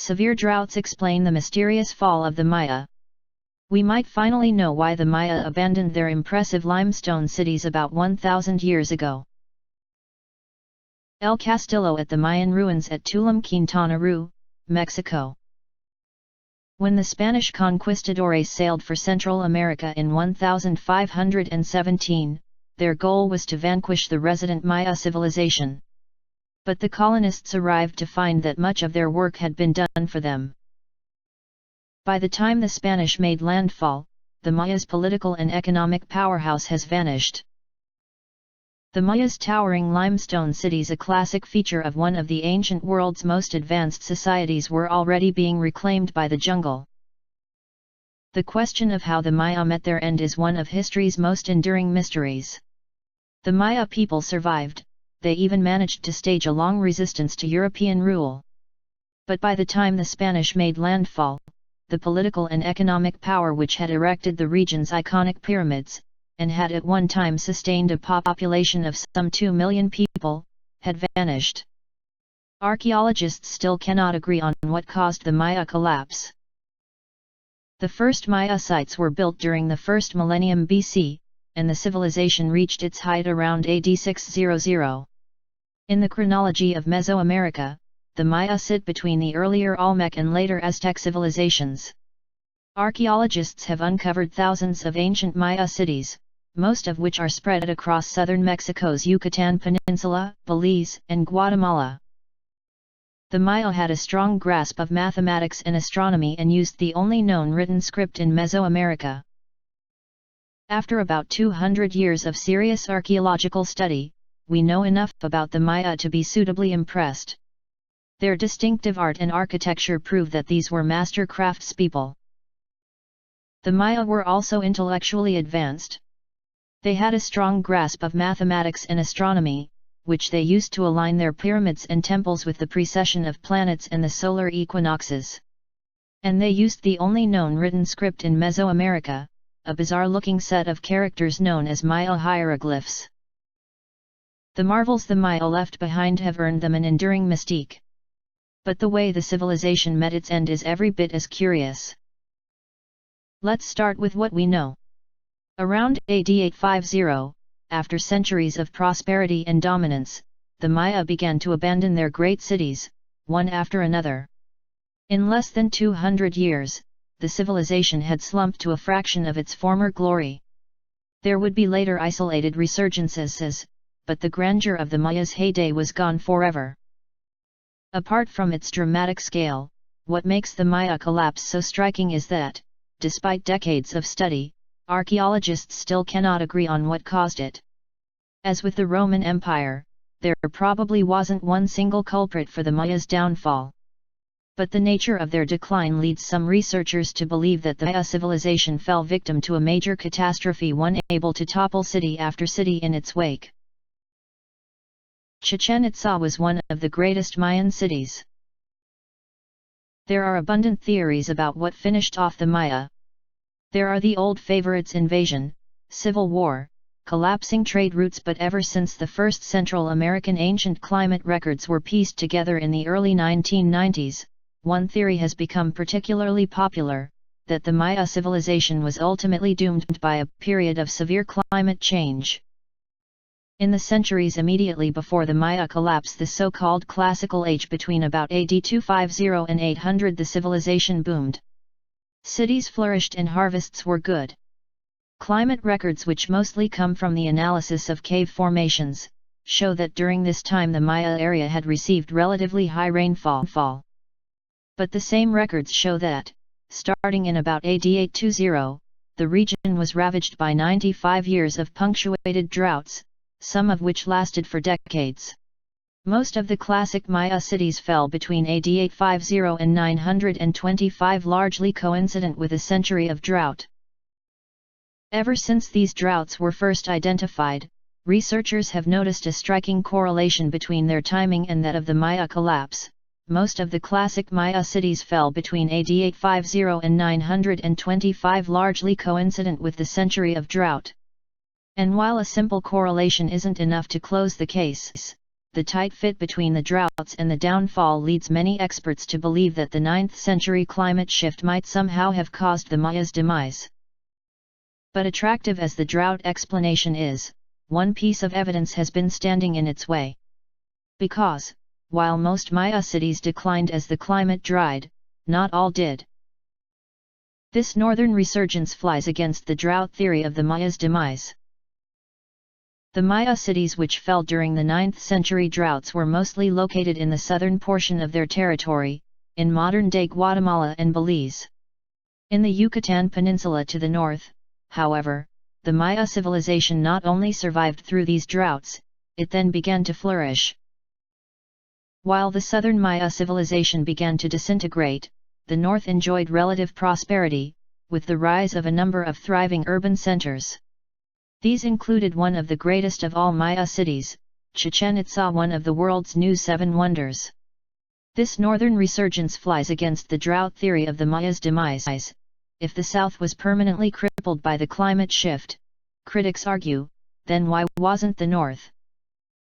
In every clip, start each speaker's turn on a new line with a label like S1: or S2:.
S1: Severe droughts explain the mysterious fall of the Maya. We might finally know why the Maya abandoned their impressive limestone cities about 1,000 years ago. El Castillo at the Mayan ruins at Tulum, Quintana Roo, Mexico. When the Spanish conquistadores sailed for Central America in 1517, their goal was to vanquish the resident Maya civilization. But the colonists arrived to find that much of their work had been done for them. By the time the Spanish made landfall, the Mayas' political and economic powerhouse has vanished. The Mayas' towering limestone cities, a classic feature of one of the ancient world's most advanced societies, were already being reclaimed by the jungle. The question of how the Maya met their end is one of history's most enduring mysteries. The Maya people survived, they even managed to stage a long resistance to European rule. But by the time the Spanish made landfall, the political and economic power which had erected the region's iconic pyramids, and had at one time sustained a population of some 2 million people, had vanished. Archaeologists still cannot agree on what caused the Maya collapse. The first Maya sites were built during the first millennium BC, and the civilization reached its height around AD 600. In the chronology of Mesoamerica, the Maya sit between the earlier Olmec and later Aztec civilizations. Archaeologists have uncovered thousands of ancient Maya cities, most of which are spread across southern Mexico's Yucatan Peninsula, Belize, and Guatemala. The Maya had a strong grasp of mathematics and astronomy and used the only known written script in Mesoamerica. After about 200 years of serious archaeological study, we know enough about the Maya to be suitably impressed. Their distinctive art and architecture prove that these were master craftspeople. The Maya were also intellectually advanced. They had a strong grasp of mathematics and astronomy, which they used to align their pyramids and temples with the precession of planets and the solar equinoxes. And they used the only known written script in Mesoamerica, a bizarre-looking set of characters known as Maya hieroglyphs. The marvels the Maya left behind have earned them an enduring mystique. But the way the civilization met its end is every bit as curious. Let's start with what we know. Around AD 850, after centuries of prosperity and dominance, the Maya began to abandon their great cities, one after another. In less than 200 years, the civilization had slumped to a fraction of its former glory. There would be later isolated resurgences, but the grandeur of the Maya's heyday was gone forever. Apart from its dramatic scale, what makes the Maya collapse so striking is that, despite decades of study, archaeologists still cannot agree on what caused it. As with the Roman Empire, there probably wasn't one single culprit for the Maya's downfall. But the nature of their decline leads some researchers to believe that the Maya civilization fell victim to a major catastrophe, one able to topple city after city in its wake. Chichen Itza was one of the greatest Mayan cities. There are abundant theories about what finished off the Maya. There are the old favorites: invasion, civil war, collapsing trade routes. But ever since the first Central American ancient climate records were pieced together in the early 1990s, one theory has become particularly popular, that the Maya civilization was ultimately doomed by a period of severe climate change. In the centuries immediately before the Maya collapse, the so-called Classical Age, between about AD 250 and 800, the civilization boomed. Cities flourished and harvests were good. Climate records, which mostly come from the analysis of cave formations, show that during this time the Maya area had received relatively high rainfall. But the same records show that, starting in about AD 820, the region was ravaged by 95 years of punctuated droughts, some of which lasted for decades. Most of the classic Maya cities fell between AD 850 and 925, largely coincident with a century of drought. Ever since these droughts were first identified, researchers have noticed a striking correlation between their timing and that of the Maya collapse. Most of the classic Maya cities fell between AD 850 and 925, largely coincident with the century of drought. And while a simple correlation isn't enough to close the case, the tight fit between the droughts and the downfall leads many experts to believe that the 9th century climate shift might somehow have caused the Maya's demise. But attractive as the drought explanation is, one piece of evidence has been standing in its way. Because, while most Maya cities declined as the climate dried, not all did. This northern resurgence flies against the drought theory of the Maya's demise. The Maya cities which fell during the 9th century droughts were mostly located in the southern portion of their territory, in modern-day Guatemala and Belize. In the Yucatan Peninsula to the north, however, the Maya civilization not only survived through these droughts, it then began to flourish. While the southern Maya civilization began to disintegrate, the north enjoyed relative prosperity, with the rise of a number of thriving urban centers. These included one of the greatest of all Maya cities, Chichen Itza, one of the world's new seven wonders. This northern resurgence flies against the drought theory of the Maya's demise. If the south was permanently crippled by the climate shift, critics argue, then why wasn't the north?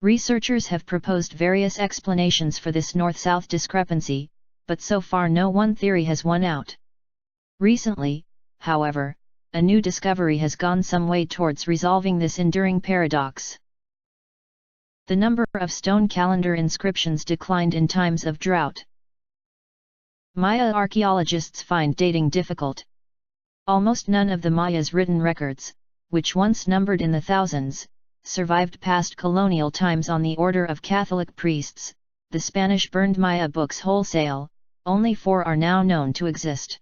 S1: Researchers have proposed various explanations for this north-south discrepancy, but so far no one theory has won out. Recently, however, a new discovery has gone some way towards resolving this enduring paradox. The number of stone calendar inscriptions declined in times of drought. Maya archaeologists find dating difficult. Almost none of the Maya's written records, which once numbered in the thousands, survived past colonial times. On the order of Catholic priests, the Spanish burned Maya books wholesale, only 4 are now known to exist.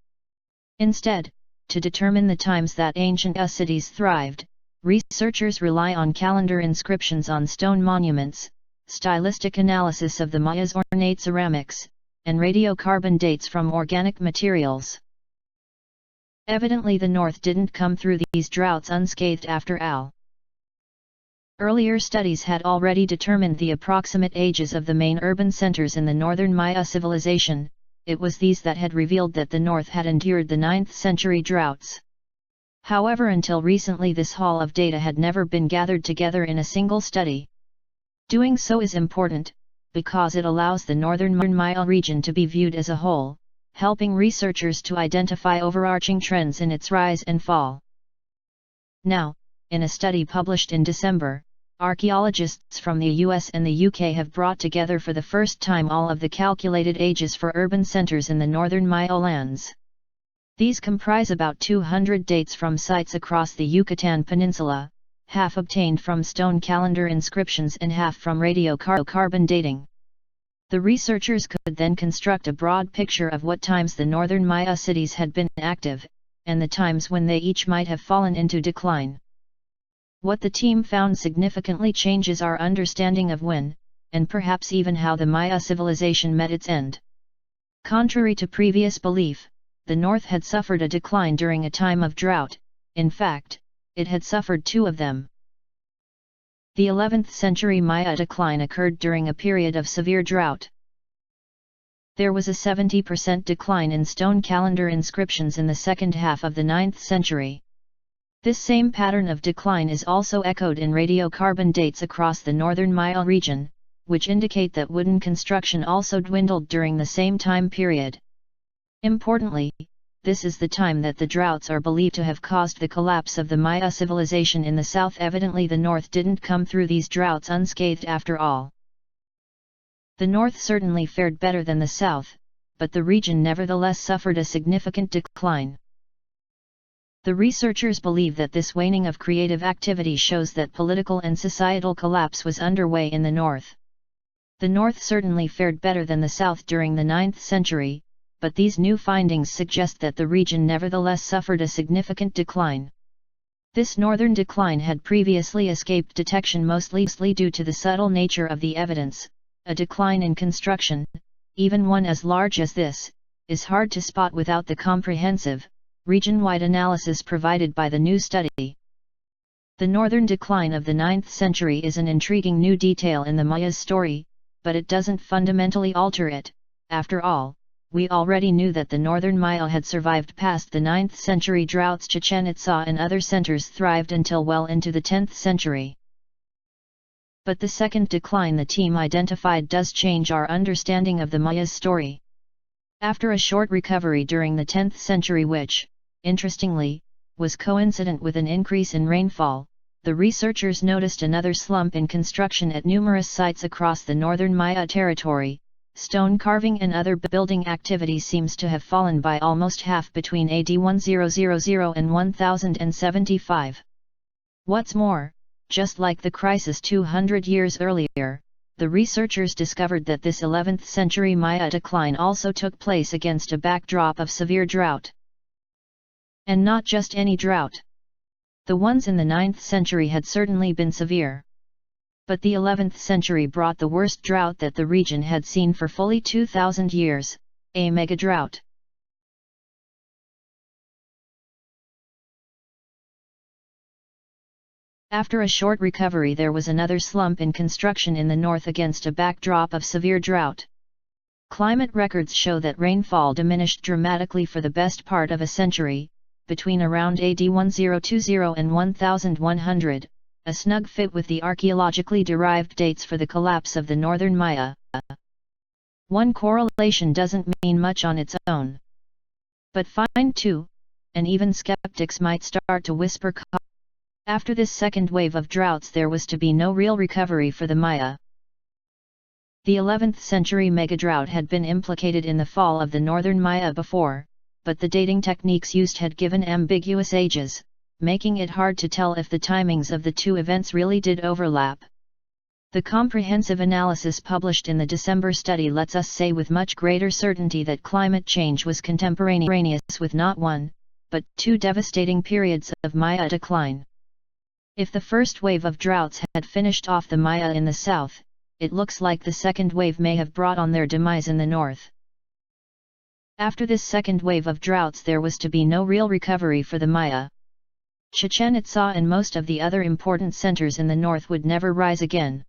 S1: Instead, to determine the times that ancient cities thrived, researchers rely on calendar inscriptions on stone monuments, stylistic analysis of the Maya's ornate ceramics, and radiocarbon dates from organic materials. Evidently the north didn't come through these droughts unscathed after all. Earlier studies had already determined the approximate ages of the main urban centers in the northern Maya civilization. It was these that had revealed that the north had endured the 9th century droughts. However, until recently this haul of data had never been gathered together in a single study. Doing so is important, because it allows the northern Maya region to be viewed as a whole, helping researchers to identify overarching trends in its rise and fall. Now, in a study published in December, archaeologists from the US and the UK have brought together for the first time all of the calculated ages for urban centers in the northern Maya lands. These comprise about 200 dates from sites across the Yucatan Peninsula, half obtained from stone calendar inscriptions and half from radiocarbon dating. The researchers could then construct a broad picture of what times the northern Maya cities had been active, and the times when they each might have fallen into decline. What the team found significantly changes our understanding of when, and perhaps even how the Maya civilization met its end. Contrary to previous belief, the north had suffered a decline during a time of drought. In fact, it had suffered 2 of them. The 11th century Maya decline occurred during a period of severe drought. There was a 70% decline in stone calendar inscriptions in the second half of the 9th century. This same pattern of decline is also echoed in radiocarbon dates across the northern Maya region, which indicate that wooden construction also dwindled during the same time period. Importantly, this is the time that the droughts are believed to have caused the collapse of the Maya civilization in the south. Evidently the north didn't come through these droughts unscathed after all. The north certainly fared better than the south, but the region nevertheless suffered a significant decline. The researchers believe that this waning of creative activity shows that political and societal collapse was underway in the north. The north certainly fared better than the south during the 9th century, but these new findings suggest that the region nevertheless suffered a significant decline. This northern decline had previously escaped detection mostly due to the subtle nature of the evidence. A decline in construction, even one as large as this, is hard to spot without the comprehensive, region-wide analysis provided by the new study. The northern decline of the 9th century is an intriguing new detail in the Maya's story, but it doesn't fundamentally alter it. After all, we already knew that the northern Maya had survived past the 9th century droughts. Chichen Itza and other centers thrived until well into the 10th century. But the second decline the team identified does change our understanding of the Mayas' story. After a short recovery during the 10th century which, interestingly, was coincident with an increase in rainfall, the researchers noticed another slump in construction at numerous sites across the northern Maya territory. Stone carving and other building activity seems to have fallen by almost half between AD 1000 and 1075. What's more, just like the crisis 200 years earlier, the researchers discovered that this 11th century Maya decline also took place against a backdrop of severe drought. And not just any drought. The ones in the 9th century had certainly been severe. But the 11th century brought the worst drought that the region had seen for fully 2,000 years, a mega drought. After a short recovery there was another slump in construction in the north against a backdrop of severe drought. Climate records show that rainfall diminished dramatically for the best part of a century, between around AD 1020 and 1100, a snug fit with the archaeologically derived dates for the collapse of the northern Maya. One correlation doesn't mean much on its own. But find two, and even skeptics might start to whisper. After this second wave of droughts there was to be no real recovery for the Maya. The 11th century megadrought had been implicated in the fall of the northern Maya before, but the dating techniques used had given ambiguous ages, making it hard to tell if the timings of the two events really did overlap. The comprehensive analysis published in the December study lets us say with much greater certainty that climate change was contemporaneous with not one, but two devastating periods of Maya decline. If the first wave of droughts had finished off the Maya in the south, it looks like the second wave may have brought on their demise in the north. After this second wave of droughts there was to be no real recovery for the Maya. Chichen Itza and most of the other important centers in the north would never rise again.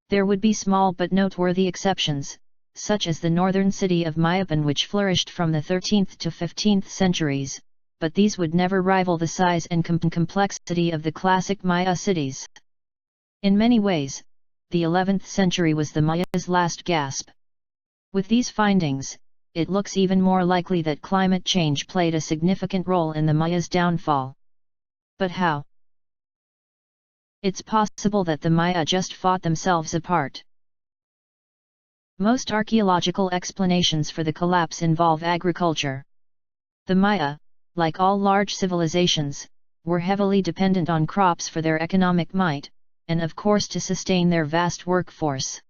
S1: There would be small but noteworthy exceptions, such as the northern city of Mayapan which flourished from the 13th to 15th centuries, but these would never rival the size and complexity of the classic Maya cities. In many ways, the 11th century was the Maya's last gasp. With these findings, it looks even more likely that climate change played a significant role in the Maya's downfall. But how? It's possible that the Maya just fought themselves apart. Most archaeological explanations for the collapse involve agriculture. The Maya, like all large civilizations, were heavily dependent on crops for their economic might, and of course to sustain their vast workforce.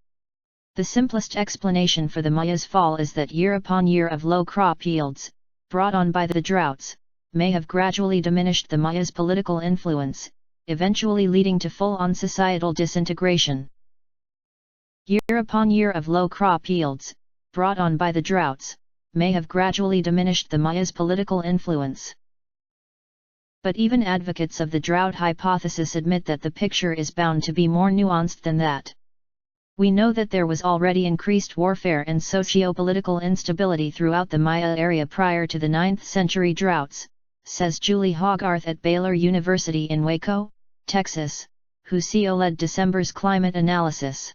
S1: The simplest explanation for the Maya's fall is that year upon year of low crop yields, brought on by the droughts, may have gradually diminished the Maya's political influence, eventually leading to full-on societal disintegration. Year upon year of low crop yields, brought on by the droughts, may have gradually diminished the Maya's political influence. But even advocates of the drought hypothesis admit that the picture is bound to be more nuanced than that. We know that there was already increased warfare and socio-political instability throughout the Maya area prior to the 9th century droughts, says Julie Hogarth at Baylor University in Waco, Texas, who led December's climate analysis.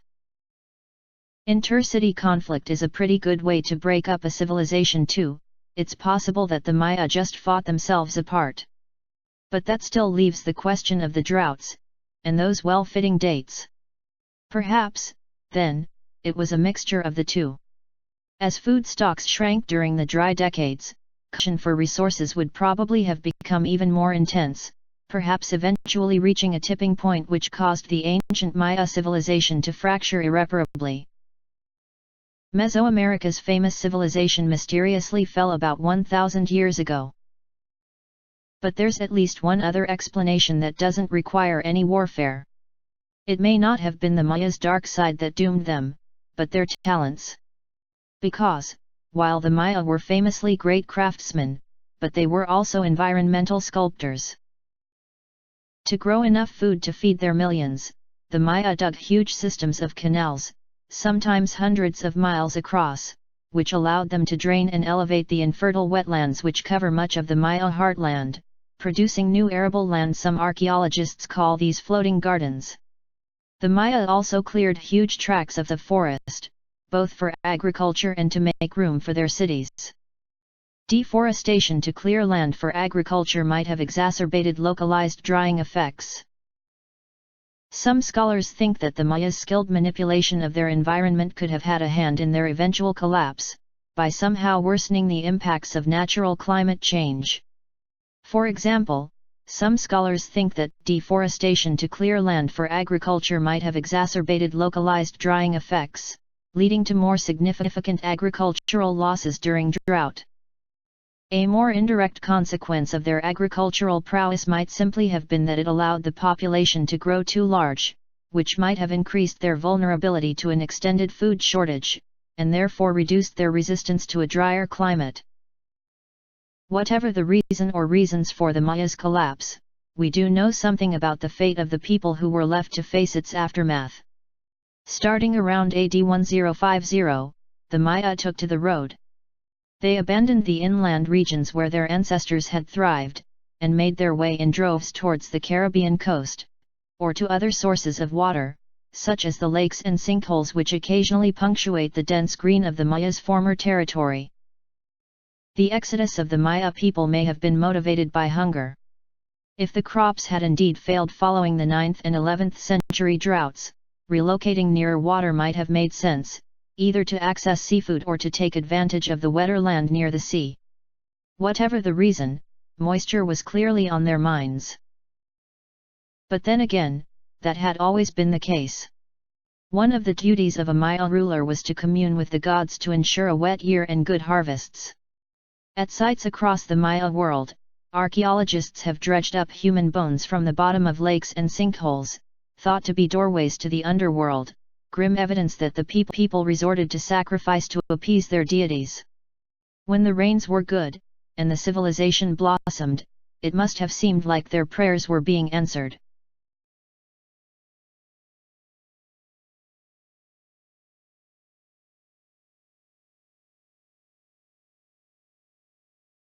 S1: Intercity conflict is a pretty good way to break up a civilization too. It's possible that the Maya just fought themselves apart. But that still leaves the question of the droughts, and those well-fitting dates. Perhaps, then, it was a mixture of the two. As food stocks shrank during the dry decades, competition for resources would probably have become even more intense, perhaps eventually reaching a tipping point which caused the ancient Maya civilization to fracture irreparably. Mesoamerica's famous civilization mysteriously fell about 1,000 years ago. But there's at least one other explanation that doesn't require any warfare. It may not have been the Maya's dark side that doomed them, but their talents. Because, while the Maya were famously great craftsmen, but they were also environmental sculptors. To grow enough food to feed their millions, the Maya dug huge systems of canals, sometimes hundreds of miles across, which allowed them to drain and elevate the infertile wetlands which cover much of the Maya heartland, producing new arable land. Some archaeologists call these floating gardens. The Maya also cleared huge tracts of the forest, both for agriculture and to make room for their cities. Deforestation to clear land for agriculture might have exacerbated localized drying effects. Some scholars think that the Mayas' skilled manipulation of their environment could have had a hand in their eventual collapse, by somehow worsening the impacts of natural climate change. For example, some scholars think that deforestation to clear land for agriculture might have exacerbated localized drying effects, leading to more significant agricultural losses during drought. A more indirect consequence of their agricultural prowess might simply have been that it allowed the population to grow too large, which might have increased their vulnerability to an extended food shortage, and therefore reduced their resistance to a drier climate. Whatever the reason or reasons for the Mayas' collapse, we do know something about the fate of the people who were left to face its aftermath. Starting around AD 1050, the Maya took to the road. They abandoned the inland regions where their ancestors had thrived, and made their way in droves towards the Caribbean coast, or to other sources of water, such as the lakes and sinkholes which occasionally punctuate the dense green of the Mayas' former territory. The exodus of the Maya people may have been motivated by hunger. If the crops had indeed failed following the 9th and 11th century droughts, relocating nearer water might have made sense, either to access seafood or to take advantage of the wetter land near the sea. Whatever the reason, moisture was clearly on their minds. But then again, that had always been the case. One of the duties of a Maya ruler was to commune with the gods to ensure a wet year and good harvests. At sites across the Maya world, archaeologists have dredged up human bones from the bottom of lakes and sinkholes, thought to be doorways to the underworld, grim evidence that the people resorted to sacrifice to appease their deities. When the rains were good, and the civilization blossomed, it must have seemed like their prayers were being answered.